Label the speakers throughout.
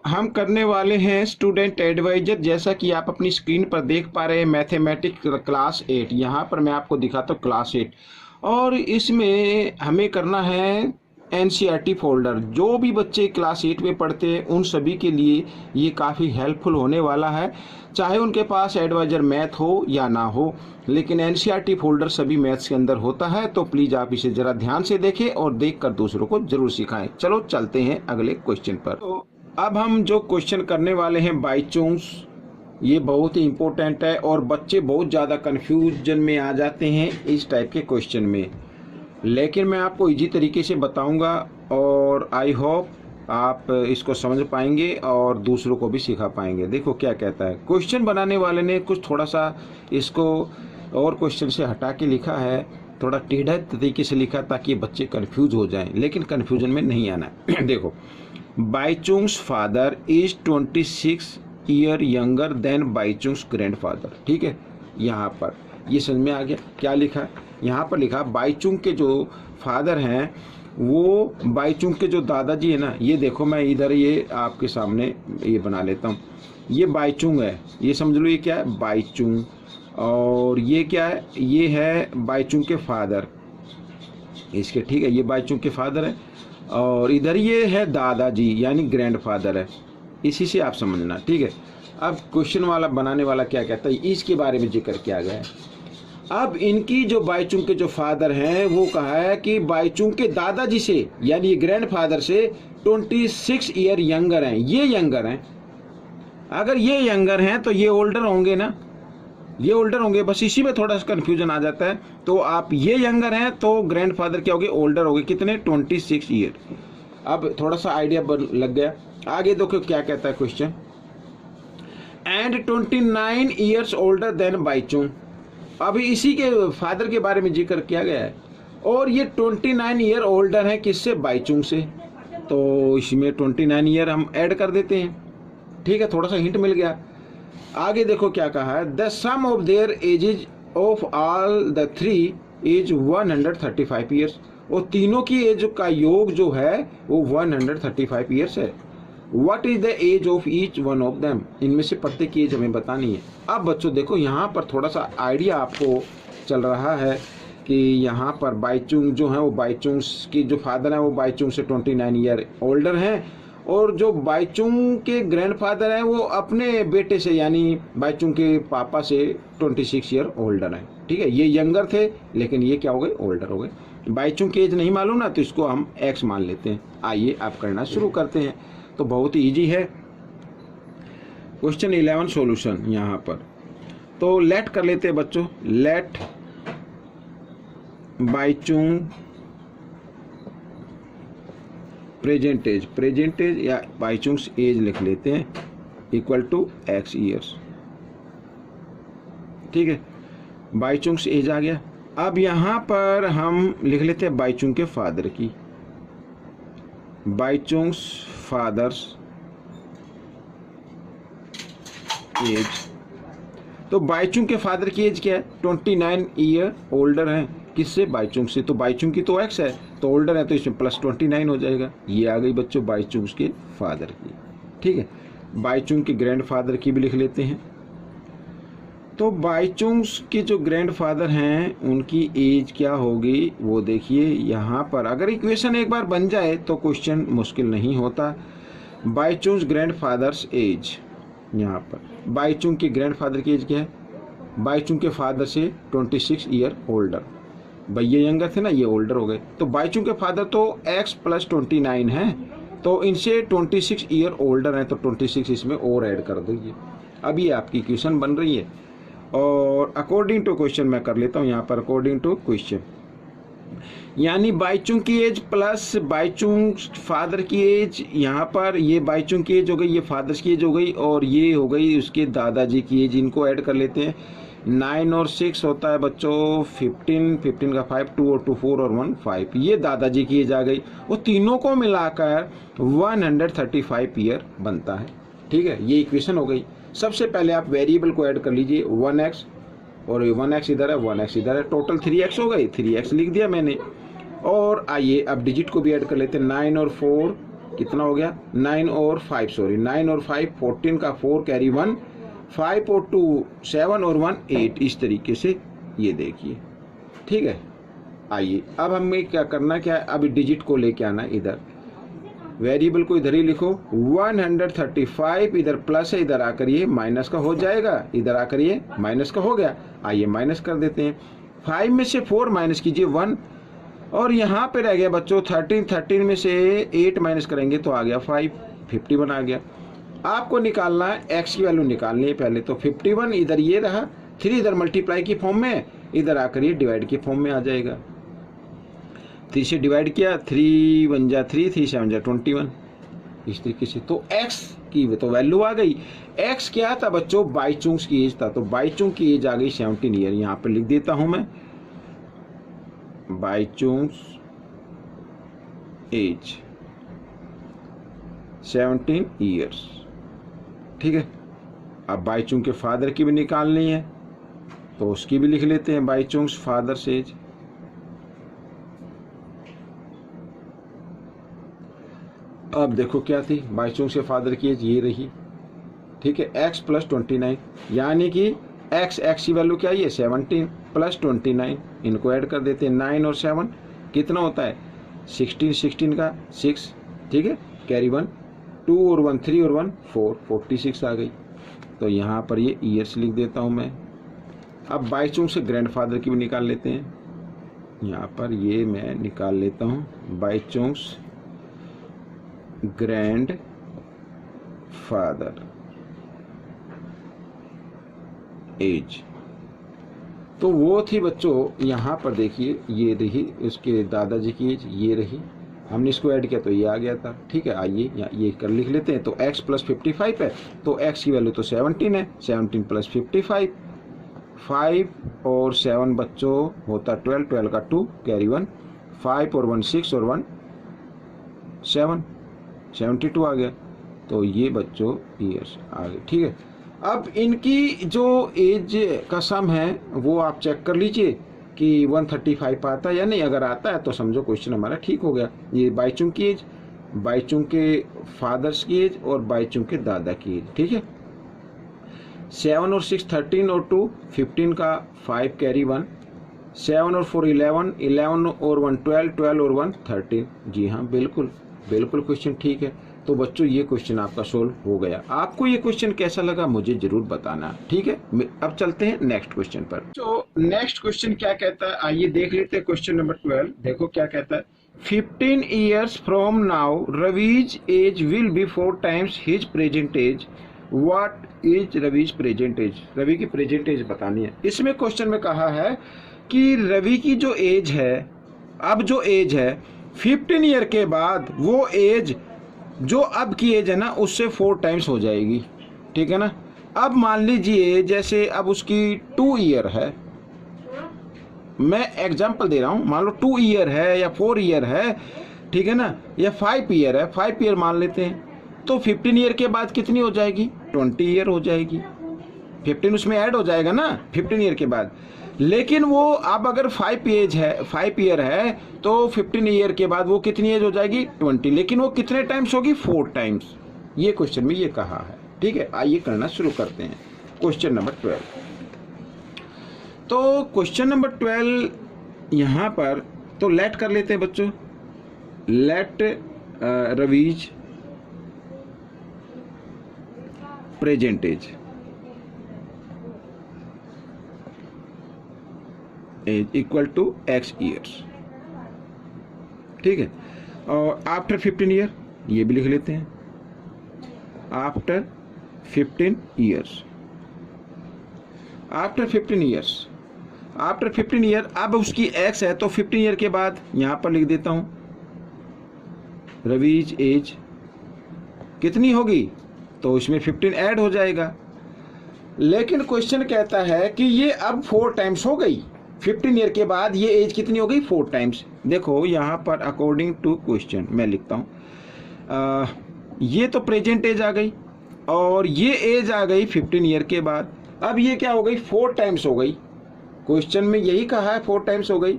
Speaker 1: हम करने वाले हैं स्टूडेंट एडवाइजर। जैसा कि आप अपनी स्क्रीन पर देख पा रहे हैं, मैथमेटिक्स क्लास 8। यहाँ पर मैं आपको दिखाता हूँ क्लास 8, और इसमें हमें करना है एनसीईआरटी फोल्डर। जो भी बच्चे क्लास 8 में पढ़ते हैं उन सभी के लिए ये काफ़ी हेल्पफुल होने वाला है, चाहे उनके पास एडवाइजर मैथ हो या ना हो, लेकिन एनसीईआरटी फोल्डर सभी मैथ्स के अंदर होता है। तो प्लीज़ आप इसे ज़रा ध्यान से देखें और देखकर दूसरों को ज़रूर सिखाएं। चलो चलते हैं अगले क्वेश्चन पर। तो अब हम जो क्वेश्चन करने वाले हैं बाय चांस, ये बहुत ही इम्पोर्टेंट है और बच्चे बहुत ज़्यादा कन्फ्यूजन में आ जाते हैं इस टाइप के क्वेश्चन में, लेकिन मैं आपको इजी तरीके से बताऊंगा और आई होप आप इसको समझ पाएंगे और दूसरों को भी सिखा पाएंगे। देखो क्या कहता है, क्वेश्चन बनाने वाले ने कुछ थोड़ा सा इसको और क्वेश्चन से हटा के लिखा है, थोड़ा टेढ़ा तरीके से लिखा ताकि बच्चे कंफ्यूज हो जाएं, लेकिन कंफ्यूजन में नहीं आना। देखो, bye chance father is 26 year younger than by chance grandfather. ठीक है, यहाँ पर ये समझ में आ गया क्या लिखा है। यहाँ पर लिखा बाय चांस के जो फादर हैं वो बाय चांस के जो दादाजी है ना, ये देखो मैं इधर ये आपके सामने ये बना लेता हूँ। ये बाय चांस है, ये समझ लो ये क्या है, बाय चांस। और ये क्या है, ये है बाय चांस के फादर इसके। ठीक है, ये बाय चांस के फादर है और इधर ये है दादाजी यानी ग्रैंडफादर है। इसी से आप समझना। ठीक है, अब क्वेश्चन वाला बनाने वाला क्या कहता है, इसके बारे में जिक्र किया गया है। अब इनकी जो बाय चांस के जो फादर हैं वो कहा है कि बाय चांस के दादाजी से यानी ग्रैंडफादर से 26 ईयर यंगर हैं। ये यंगर हैं, अगर ये यंगर हैं तो ये ओल्डर होंगे ना, ये ओल्डर होंगे। बस इसी में थोड़ा सा कन्फ्यूजन आ जाता है। तो आप ये यंगर हैं तो ग्रैंडफादर क्या होगे, ओल्डर होगे। कितने, 26 ईयर। अब थोड़ा सा आइडिया लग गया। आगे देखो क्या कहता है question, and 29 years older than by chance. अभी इसी के फादर के बारे में जिक्र किया गया है और ये 29 ईयर ओल्डर है किससे, बाय चांस से। तो इसमें 29 ईयर हम ऐड कर देते हैं। ठीक है, थोड़ा सा हिंट मिल गया। आगे देखो क्या कहा है, the sum of their ages of all the three is 135 years. और तीनों की एज का योग जो है वो 135 ईयर्स है। What is the age of each one of them. इनमें से प्रत्येक की एज हमें बतानी है। अब बच्चों देखो, यहाँ पर थोड़ा सा आइडिया आपको चल रहा है कि यहाँ पर बाय चांस जो है वो बाय चांस की जो फादर है वो बाय चांस से 29 ईयर ओल्डर हैं, और जो बाय चांस के ग्रैंडफादर हैं वो अपने बेटे से यानी बाय चांस के पापा से 26 ईयर ओल्डर हैं। ठीक है, ये यंगर थे लेकिन ये क्या हो गए, ओल्डर हो गए। बाय चांस की एज नहीं मालूम ना, तो इसको हम एक्स मान लेते हैं। आइए आप करना शुरू करते हैं। तो बहुत ही ईजी है। क्वेश्चन 11 सॉल्यूशन यहाँ पर। तो लेट कर लेते हैं बच्चों, let by chance present age या बाय चांस एज लिख लेते हैं इक्वल टू एक्स ईयर्स। ठीक है, बाय चांस एज आ गया। अब यहाँ पर हम लिख लेते हैं बाय चांस के फादर की, बाय चांस फादर्स एज। तो बाय चांस के फादर की एज क्या है, 29 ईयर ओल्डर है किससे, बाय चांस से। तो बाय चांस की तो एक्स है तो ओल्डर है, तो इसमें प्लस 29 हो जाएगा। ये आ गई बच्चों बाय चांस के फादर की। ठीक है, बाय चांस के ग्रैंडफादर की भी लिख लेते हैं। तो बाय चांस के जो ग्रैंडफादर हैं उनकी एज क्या होगी वो देखिए यहाँ पर। अगर इक्वेशन एक बार बन जाए तो क्वेश्चन मुश्किल नहीं होता। बाय चांस ग्रैंडफादर्स एज, यहाँ पर बाय चांस के ग्रैंडफादर की एज क्या है, बाय चांस के फादर से 26 ईयर ओल्डर। भाई ये यंगर थे ना, ये ओल्डर हो गए। तो बाय चांस के फादर तो x प्लस 29 है, तो इनसे 26 ईयर ओल्डर हैं, तो 26 इसमें और ऐड कर दीजिए। अब ये आपकी इक्वेशन बन रही है। और अकॉर्डिंग टू क्वेश्चन मैं कर लेता हूँ यहाँ पर, अकॉर्डिंग टू क्वेश्चन यानी बाय चांस की age plus by chance father की एज। यहाँ पर ये बाय चांस की एज हो गई, ये फादर्स की एज हो गई, और ये हो गई उसके दादाजी की एज। इनको ऐड कर लेते हैं। 9 और 6 होता है बच्चों 15, 15 का 5, 2 और 2 4 और 1 5। ये दादाजी की एज आ गई। वो तीनों को मिलाकर 135 ईयर बनता है। ठीक है, ये इक्वेशन हो गई। सबसे पहले आप वेरिएबल को ऐड कर लीजिए, 1x और 1x इधर है, 1x इधर है, टोटल 3x हो गई। 3x लिख दिया मैंने। और आइए अब डिजिट को भी ऐड कर लेते हैं, 9 और 4 कितना हो गया 9 और 5, सॉरी 9 और 5 14 का 4 कैरी 1, 5 और 2 7 और 1 8, इस तरीके से ये देखिए। ठीक है, आइए अब हमें क्या करना, क्या अब डिजिट को लेके आना इधर, वेरिएबल को इधर ही लिखो 135, इधर प्लस है, इधर आकर ये माइनस का हो जाएगा, इधर आकर ये माइनस का हो गया। आइए माइनस कर देते हैं, 5 में से 4 माइनस कीजिए 1, और यहाँ पे रह गया बच्चों 13 में से 8 माइनस करेंगे तो आ गया 5, 51 आ गया। आपको निकालना है x की वैल्यू निकालनी है पहले, तो 51 इधर ये रहा, 3 इधर मल्टीप्लाई की फॉर्म में, इधर आकर ये डिवाइड की फॉर्म में आ जाएगा। 3 से डिवाइड किया, 3 1 जा 3, 3 7 जा 21, इस तरीके से। तो x की तो वैल्यू आ गई। x क्या था बच्चों, बाईचुंग्स की एज था, तो बाईचुंग की एज आ गई 17 ईयर। यहाँ पर लिख देता हूं मैं बाईचुंग्स एज 17 ईयर्स। ठीक है, अब बाईचुंग के फादर की भी निकालनी है, तो उसकी भी लिख लेते हैं, बाईचुंग्स फादर्स एज। अब देखो क्या थी बाईचुंग से फादर की एज, ये रही। ठीक है, x प्लस 29, यानी कि x की वैल्यू क्या है 17 प्लस 29, इनको ऐड कर देते हैं, 9 और 7 कितना होता है 16, 16 का 6। ठीक है, कैरी 1, 2 और 1 3 और 1 4, 46 आ गई। तो यहाँ पर ये ईयर्स लिख देता हूँ मैं। अब बाईचुंग से ग्रैंडफादर की भी निकाल लेते हैं, यहाँ पर ये मैं निकाल लेता हूँ बाईचुंग्स ग्रैंड फादर एज। तो वो थी बच्चों, यहाँ पर देखिए ये रही उसके दादाजी की एज, ये रही, हमने इसको ऐड किया तो ये आ गया था। ठीक है, आइए ये कर लिख लेते हैं। तो x प्लस 55 है, तो x की वैल्यू तो 17 है, 17 प्लस 55, 5 और 7 बच्चों होता 12, 12 का 2 कैरी 1, 5 और 1 6 और 1 7, 72 आ गया। तो ये बच्चों ईयर्स आ गए। ठीक है, अब इनकी जो एज का सम है वो आप चेक कर लीजिए कि 135 आता है या नहीं। अगर आता है तो समझो क्वेश्चन हमारा ठीक हो गया। ये बाईचुंग की एज, बाईचुंग के फादर्स की एज और बाईचुंग के दादा की एज। ठीक है, 7 और 6 13 और 2 15 का 5 कैरी 1, 7 और 4 11, 11 और 1 12, 12 और 1 13। जी हाँ, बिल्कुल बिल्कुल क्वेश्चन ठीक है। तो बच्चों ये क्वेश्चन आपका सोल्व हो गया। आपको ये क्वेश्चन कैसा लगा मुझे जरूर बताना। ठीक है, अब चलते हैं नेक्स्ट क्वेश्चन पर। तो नेक्स्ट क्वेश्चन क्या कहता है, आइए देख लेते हैं क्वेश्चन नंबर 12। देखो क्या कहता है, 15 years from now Ravi's age will be 4 times his present age। What is Ravi's present age, Ravi की प्रेजेंट एज बतानी है। इसमें क्वेश्चन में कहा है कि रवि की जो एज है, अब जो एज है 15 ईयर के बाद वो एज जो अब की एज है ना उससे 4 times हो जाएगी। ठीक है ना, अब मान लीजिए जैसे अब उसकी 2 ईयर है, मैं एग्जांपल दे रहा हूं, मान लो 2 ईयर है या 4 ईयर है, ठीक है ना, या 5 ईयर है, 5 ईयर मान लेते हैं। तो 15 ईयर के बाद कितनी हो जाएगी 20 ईयर हो जाएगी, 15 उसमें ऐड हो जाएगा ना 15 ईयर के बाद। लेकिन वो अब अगर 5 ईयर है तो 15 ईयर के बाद वो कितनी एज हो जाएगी 20, लेकिन वो कितने टाइम्स होगी 4 टाइम्स। ये क्वेश्चन में ये कहा है। ठीक है, आइए करना शुरू करते हैं क्वेश्चन नंबर 12। तो क्वेश्चन नंबर 12 यहाँ पर तो लेट कर लेते हैं बच्चों, let Ravi's present age equal to x years. ठीक है, और आफ्टर 15 ईयर ये भी लिख लेते हैं, after 15 years, after 15 years, after 15 year. अब उसकी x है तो 15 ईयर के बाद यहां पर लिख देता हूं रवीज एज कितनी होगी, तो इसमें 15 ऐड हो जाएगा। लेकिन क्वेश्चन कहता है कि ये अब 4 टाइम्स हो गई, 15 ईयर के बाद ये एज कितनी हो गई 4 टाइम्स। देखो यहाँ पर अकॉर्डिंग टू क्वेश्चन मैं लिखता हूँ, ये तो प्रेजेंट एज आ गई और ये एज आ गई 15 ईयर के बाद। अब ये क्या हो गई 4 टाइम्स हो गई, क्वेश्चन में यही कहा है 4 टाइम्स हो गई।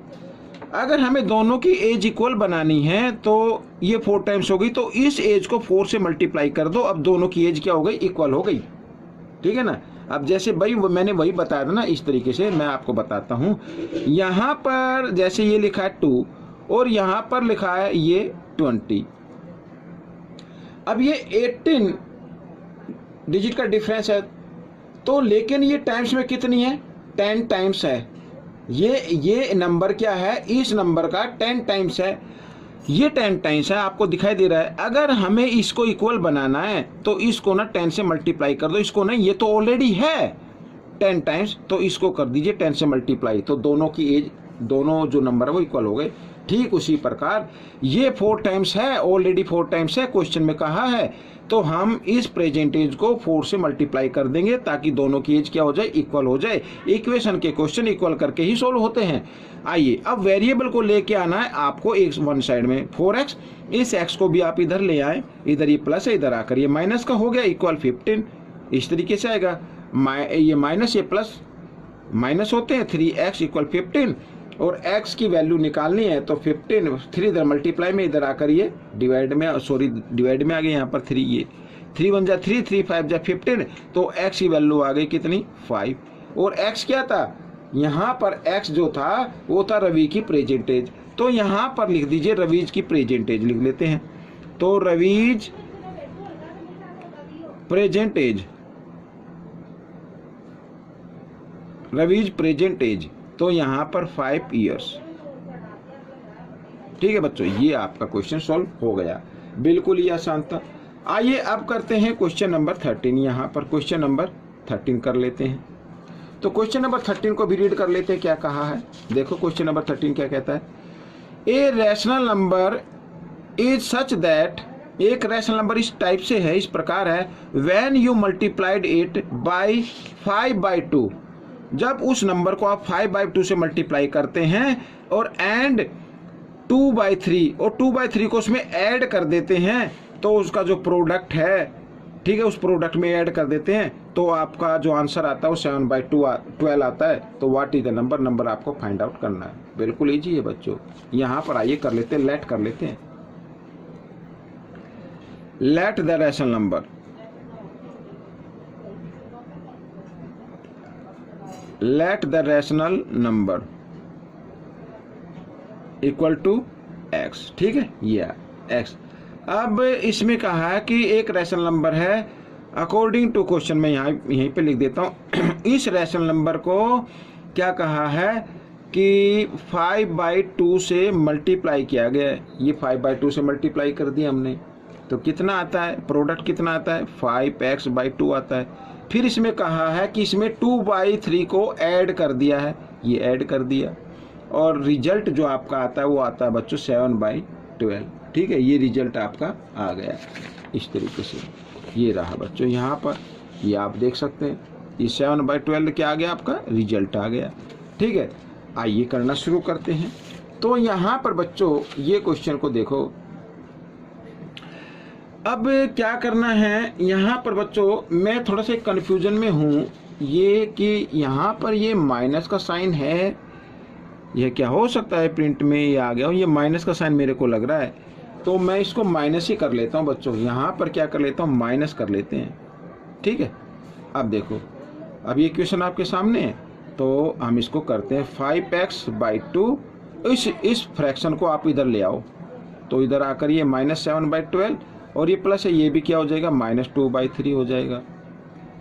Speaker 1: अगर हमें दोनों की एज इक्वल बनानी है तो ये 4 टाइम्स हो गई, तो इस एज को 4 से मल्टीप्लाई कर दो। अब दोनों की एज क्या हो गई, इक्वल हो गई। ठीक है ना। अब जैसे भाई मैंने वही बताया था ना, इस तरीके से मैं आपको बताता हूँ। यहाँ पर जैसे ये लिखा है 2 और यहाँ पर लिखा है ये 20। अब ये 18 डिजिट का डिफरेंस है, तो लेकिन ये टाइम्स में कितनी है, 10 टाइम्स है। ये नंबर क्या है, इस नंबर का 10 टाइम्स है, ये 10 टाइम्स है, आपको दिखाई दे रहा है। अगर हमें इसको इक्वल बनाना है तो इसको ना 10 से मल्टीप्लाई कर दो। इसको ना, ये तो ऑलरेडी है 10 टाइम्स, तो इसको कर दीजिए 10 से मल्टीप्लाई, तो दोनों की एज, दोनों जो नंबर है वो इक्वल हो गए। ठीक उसी प्रकार ये 4 टाइम्स है, ऑलरेडी 4 टाइम्स है, क्वेश्चन में कहा है, तो हम इस प्रेजेंट एज को 4 से मल्टीप्लाई कर देंगे ताकि दोनों की एज क्या हो जाए, इक्वल हो जाए। इक्वेशन के क्वेश्चन इक्वल करके ही सोल्व होते हैं। आइए अब वेरिएबल को लेके आना है आपको एक वन साइड में 4x, इस x को भी आप इधर ले आए, इधर ये प्लस है, इधर आकर ये माइनस का हो गया, इक्वल 15, इस तरीके से आएगा। ये माइनस ये प्लस माइनस होते हैं, 3x इक्वल 15, और x की वैल्यू निकालनी है तो 15, 3 इधर मल्टीप्लाई में, इधर आकर ये डिवाइड में, सॉरी डिवाइड में आ गए, यहाँ पर 3, ये 3 1 जा 3, 3 5 जा 15, तो x की वैल्यू आ गई कितनी, 5। और x क्या था, यहाँ पर x जो था वो था रवि की प्रेजेंटेज, तो यहाँ पर लिख दीजिए रवीज की प्रेजेंटेज लिख लेते हैं। तो रवीज प्रेजेंटेज, रवीज प्रेजेंटेज, तो यहाँ पर 5 इयर्स। ठीक है बच्चों, ये आपका क्वेश्चन सॉल्व हो गया, बिल्कुल ही आसान था। आइए अब करते हैं क्वेश्चन नंबर 13। यहाँ पर क्वेश्चन नंबर 13 कर लेते हैं। तो क्वेश्चन नंबर 13 को भी रीड कर लेते हैं, क्या कहा है। देखो क्वेश्चन नंबर 13 क्या कहता है, a rational number is such that, एक रैशनल नंबर इस टाइप से है, इस प्रकार है, when you multiplied it by 5/2, जब उस नंबर को आप 5/2 से मल्टीप्लाई करते हैं और एंड 2/3, और 2/3 को उसमें ऐड कर देते हैं, तो उसका जो प्रोडक्ट है, ठीक है, उस प्रोडक्ट में ऐड कर देते हैं, तो आपका जो आंसर आता है वो 7/12 आता है। तो what is the number, number आपको फाइंड आउट करना है। बिल्कुल इजी है बच्चों। यहाँ पर आइए कर लेते हैं, लेट कर लेते हैं, let the rational number, let the rational number equal to x। ठीक है, ये x। अब इसमें कहा है कि एक रैशनल नंबर है, अकॉर्डिंग टू क्वेश्चन में यहीं पे लिख देता हूँ। इस रैशनल नंबर को क्या कहा है कि 5/2 से मल्टीप्लाई किया गया है। ये 5/2 से मल्टीप्लाई कर दिया हमने, तो कितना आता है, प्रोडक्ट कितना आता है, 5x/2 आता है। फिर इसमें कहा है कि इसमें 2/3 को ऐड कर दिया है, ये ऐड कर दिया, और रिजल्ट जो आपका आता है वो आता है बच्चों 7/12। ठीक है, ये रिजल्ट आपका आ गया इस तरीके से, ये रहा बच्चों। यहाँ पर ये आप देख सकते हैं, ये 7/12 क्या आ गया, आपका रिजल्ट आ गया। ठीक है, आइए करना शुरू करते हैं। तो यहाँ पर बच्चों ये क्वेश्चन को देखो, अब क्या करना है। यहाँ पर बच्चों मैं थोड़ा सा कन्फ्यूजन में हूँ, ये कि यहाँ पर ये माइनस का साइन है, यह क्या हो सकता है, प्रिंट में ये आ गया, ये माइनस का साइन मेरे को लग रहा है, तो मैं इसको माइनस ही कर लेता हूँ बच्चों। यहाँ पर क्या कर लेता हूँ, माइनस कर लेते हैं। ठीक है, अब देखो, अब ये क्वेश्चन आपके सामने है, तो हम इसको करते हैं 5x/2, इस फ्रैक्शन को आप इधर ले आओ, तो इधर आकर ये -7/12, और ये प्लस है, ये भी क्या हो जाएगा, -2/3 हो जाएगा।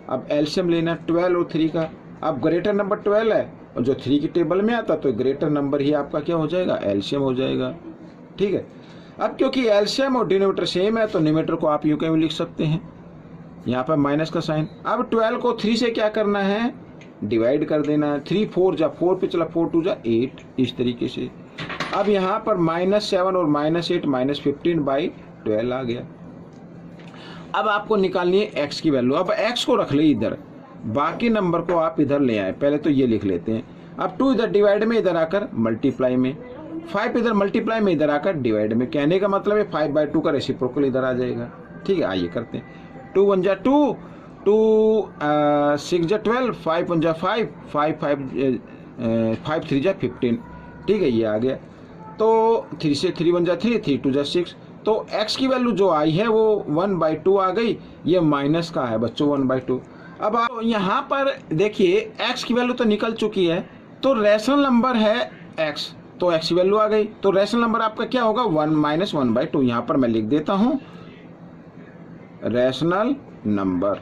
Speaker 1: अब एलसीएम लेना 12 और 3 का, अब ग्रेटर नंबर 12 है, और जो 3 की टेबल में आता तो ग्रेटर नंबर ही आपका क्या हो जाएगा, एलसीएम हो जाएगा। ठीक है, अब क्योंकि एलसीएम और डिनोमिनेटर सेम है, तो न्यूमरेटर को आप यूं कहीं लिख सकते हैं, यहाँ पर माइनस का साइन। अब 12 को 3 से क्या करना है, डिवाइड कर देना है। 3 4 जा 4 पे चला, 4 2 जा 8, इस तरीके से। अब यहाँ पर -7 और -8 -15/12 आ गया। अब आपको निकालनी है x की वैल्यू। अब x को रख ले इधर, बाकी नंबर को आप इधर ले आए, पहले तो ये लिख लेते हैं। अब 2 इधर डिवाइड में, इधर आकर मल्टीप्लाई में, 5 इधर मल्टीप्लाई में, इधर आकर डिवाइड में। कहने का मतलब है 5/2 का रेसिप्रोकल इधर आ जाएगा। ठीक है, आइए करते हैं। 2 1 जा 2, 2 6 जा 12, 5 1 जा 5, 5 3 जा 15। ठीक है, ये आ गया। तो 3 से 3 बन जाए 3, 3 2 जा 6। तो x की वैल्यू जो आई है वो 1/2 आ गई, ये माइनस का है बच्चों 1/2। अब आप यहाँ पर देखिए x की वैल्यू तो निकल चुकी है, तो रैशनल नंबर है x, तो x की वैल्यू आ गई, तो रैशनल नंबर आपका क्या होगा 1 - 1/2। यहाँ पर मैं लिख देता हूँ रैशनल नंबर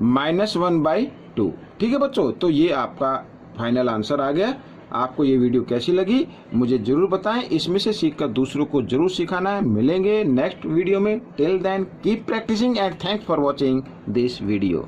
Speaker 1: -1/2। ठीक है बच्चों, तो ये आपका फाइनल आंसर आ गया। आपको ये वीडियो कैसी लगी मुझे जरूर बताएं, इसमें से सीखकर दूसरों को जरूर सिखाना है। मिलेंगे नेक्स्ट वीडियो में। Till then keep practising and thanks for watching this video.